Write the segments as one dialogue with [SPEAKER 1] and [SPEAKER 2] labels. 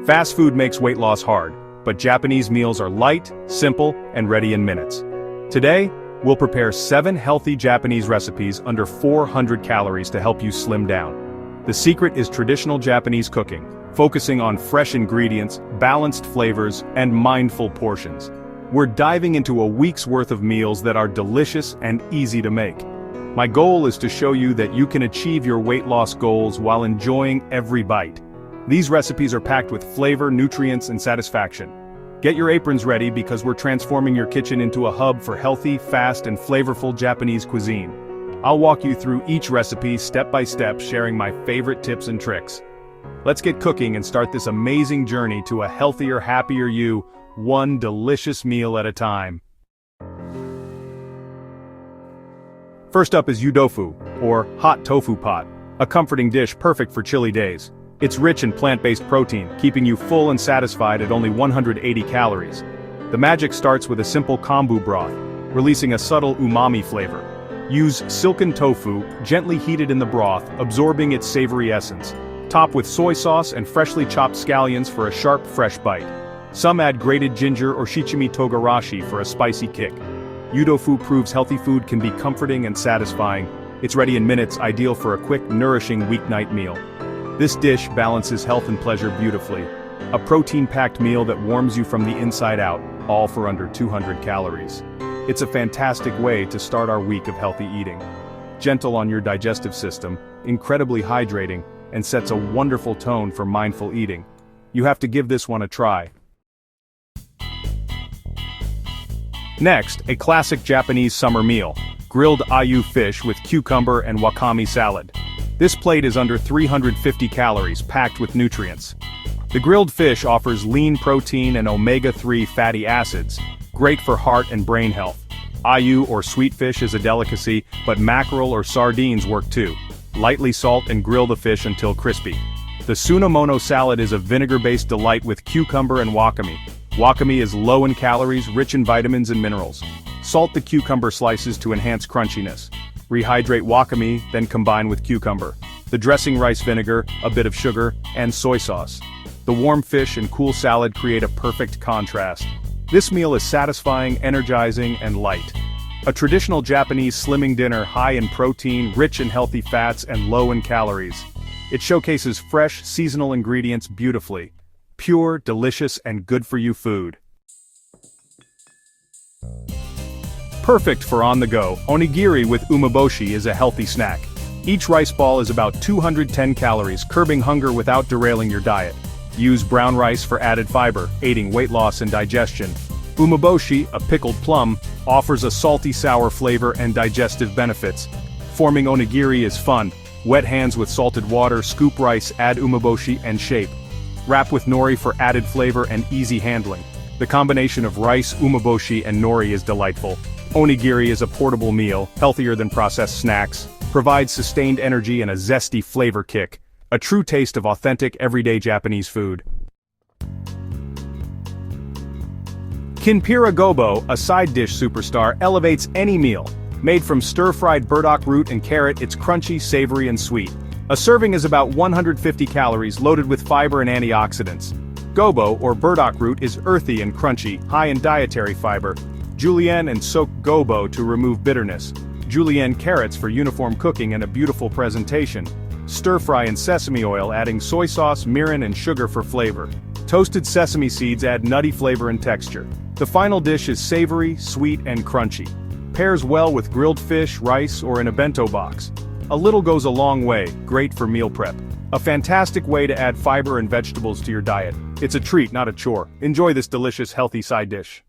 [SPEAKER 1] Fast food makes weight loss hard, but Japanese meals are light, simple, and ready in minutes. Today, we'll prepare 7 healthy Japanese recipes under 400 calories to help you slim down. The secret is traditional Japanese cooking, focusing on fresh ingredients, balanced flavors, and mindful portions. We're diving into a week's worth of meals that are delicious and easy to make. My goal is to show you that you can achieve your weight loss goals while enjoying every bite. These recipes are packed with flavor, nutrients, and satisfaction. Get your aprons ready because we're transforming your kitchen into a hub for healthy, fast, and flavorful Japanese cuisine. I'll walk you through each recipe step by step, sharing my favorite tips and tricks. Let's get cooking and start this amazing journey to a healthier, happier you, one delicious meal at a time. First up is udofu, or hot tofu pot, a comforting dish perfect for chilly days. It's rich in plant-based protein, keeping you full and satisfied at only 180 calories. The magic starts with a simple kombu broth, releasing a subtle umami flavor. Use silken tofu, gently heated in the broth, absorbing its savory essence. Top with soy sauce and freshly chopped scallions for a sharp, fresh bite. Some add grated ginger or shichimi togarashi for a spicy kick. Udofu proves healthy food can be comforting and satisfying. It's ready in minutes, ideal for a quick, nourishing weeknight meal. This dish balances health and pleasure beautifully. A protein-packed meal that warms you from the inside out, all for under 200 calories. It's a fantastic way to start our week of healthy eating. Gentle on your digestive system, incredibly hydrating, and sets a wonderful tone for mindful eating. You have to give this one a try. Next, a classic Japanese summer meal, grilled ayu fish with cucumber and wakame salad. This plate is under 350 calories, packed with nutrients. The grilled fish offers lean protein and omega-3 fatty acids, great for heart and brain health. Ayu or sweet fish is a delicacy, but mackerel or sardines work too. Lightly salt and grill the fish until crispy. The tsunamono salad is a vinegar-based delight with cucumber and wakame. Wakame is low in calories, rich in vitamins and minerals. Salt the cucumber slices to enhance crunchiness. Rehydrate wakame, then combine with cucumber. The dressing rice vinegar, a bit of sugar, and soy sauce. The warm fish and cool salad create a perfect contrast. This meal is satisfying, energizing, and light. A traditional Japanese slimming dinner high in protein, rich in healthy fats, and low in calories. It showcases fresh, seasonal ingredients beautifully. Pure, delicious, and good-for-you food. Perfect for on-the-go, onigiri with umeboshi is a healthy snack. Each rice ball is about 210 calories, curbing hunger without derailing your diet. Use brown rice for added fiber, aiding weight loss and digestion. Umeboshi, a pickled plum, offers a salty-sour flavor and digestive benefits. Forming onigiri is fun. Wet hands with salted water, scoop rice, add umeboshi, and shape. Wrap with nori for added flavor and easy handling. The combination of rice, umeboshi, and nori is delightful. Onigiri is a portable meal, healthier than processed snacks, provides sustained energy and a zesty flavor kick. A true taste of authentic, everyday Japanese food. Kinpira gobo, a side dish superstar, elevates any meal. Made from stir-fried burdock root and carrot, it's crunchy, savory, and sweet. A serving is about 150 calories, loaded with fiber and antioxidants. Gobo, or burdock root, is earthy and crunchy, high in dietary fiber. Julienne and soaked gobo to remove bitterness. Julienne carrots for uniform cooking and a beautiful presentation. Stir-fry in sesame oil, adding soy sauce, mirin, and sugar for flavor. Toasted sesame seeds add nutty flavor and texture. The final dish is savory, sweet, and crunchy. Pairs well with grilled fish, rice, or in a bento box. A little goes a long way, great for meal prep. A fantastic way to add fiber and vegetables to your diet. It's a treat, not a chore. Enjoy this delicious, healthy side dish.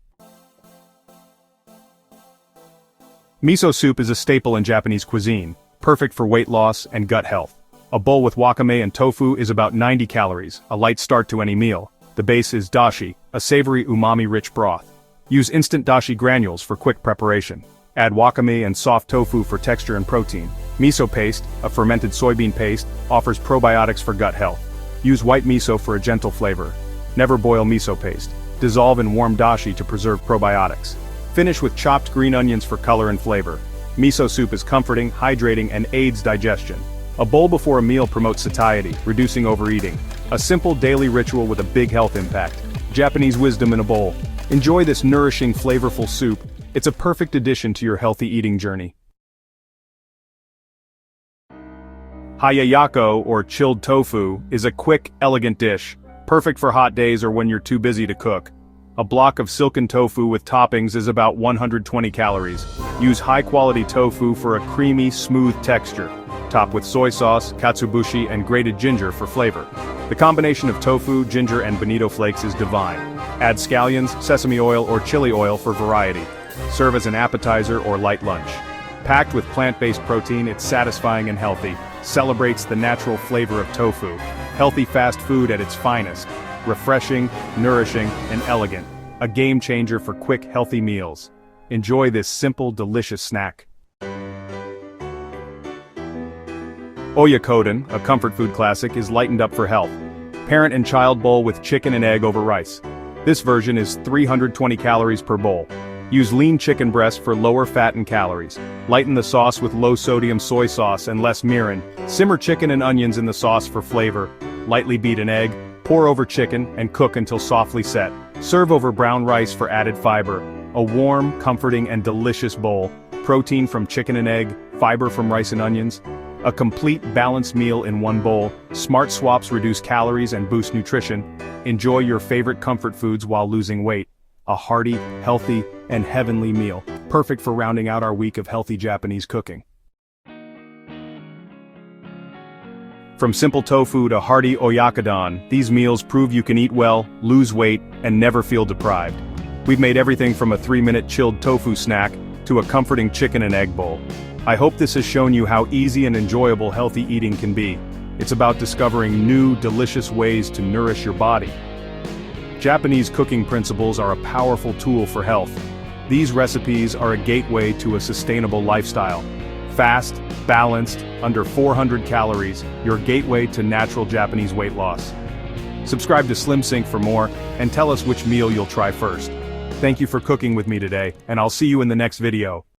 [SPEAKER 1] Miso soup is a staple in Japanese cuisine, perfect for weight loss and gut health. A bowl with wakame and tofu is about 90 calories, a light start to any meal. The base is dashi, a savory umami-rich broth. Use instant dashi granules for quick preparation. Add wakame and soft tofu for texture and protein. Miso paste, a fermented soybean paste, offers probiotics for gut health. Use white miso for a gentle flavor. Never boil miso paste. Dissolve in warm dashi to preserve probiotics. Finish with chopped green onions for color and flavor. Miso soup is comforting, hydrating, and aids digestion. A bowl before a meal promotes satiety, reducing overeating. A simple daily ritual with a big health impact. Japanese wisdom in a bowl. Enjoy this nourishing, flavorful soup. It's a perfect addition to your healthy eating journey. Hayayako, or chilled tofu, is a quick, elegant dish, perfect for hot days or when you're too busy to cook. A block of silken tofu with toppings is about 120 calories. Use high-quality tofu for a creamy, smooth texture. Top with soy sauce, katsuobushi, and grated ginger for flavor. The combination of tofu, ginger, and bonito flakes is divine. Add scallions, sesame oil, or chili oil for variety. Serve as an appetizer or light lunch. Packed with plant-based protein, it's satisfying and healthy. Celebrates the natural flavor of tofu. Healthy fast food at its finest. Refreshing, nourishing, and elegant. A game changer for quick, healthy meals. Enjoy this simple, delicious snack. Oyakodon, a comfort food classic, is lightened up for health. Parent and child bowl with chicken and egg over rice. This version is 320 calories per bowl. Use lean chicken breast for lower fat and calories. Lighten the sauce with low-sodium soy sauce and less mirin. Simmer chicken and onions in the sauce for flavor. Lightly beat an egg. Pour over chicken and cook until softly set. Serve over brown rice for added fiber. A warm, comforting, and delicious bowl. Protein from chicken and egg, fiber from rice and onions. A complete, balanced meal in one bowl. Smart swaps reduce calories and boost nutrition. Enjoy your favorite comfort foods while losing weight. A hearty, healthy, and heavenly meal. Perfect for rounding out our week of healthy Japanese cooking. From simple tofu to hearty oyakodon, these meals prove you can eat well, lose weight, and never feel deprived. We've made everything from a 3-minute chilled tofu snack to a comforting chicken and egg bowl. I hope this has shown you how easy and enjoyable healthy eating can be. It's about discovering new, delicious ways to nourish your body. Japanese cooking principles are a powerful tool for health. These recipes are a gateway to a sustainable lifestyle. Fast, balanced, under 400 calories, your gateway to natural Japanese weight loss. Subscribe to Slim Sync for more, and tell us which meal you'll try first. Thank you for cooking with me today, and I'll see you in the next video.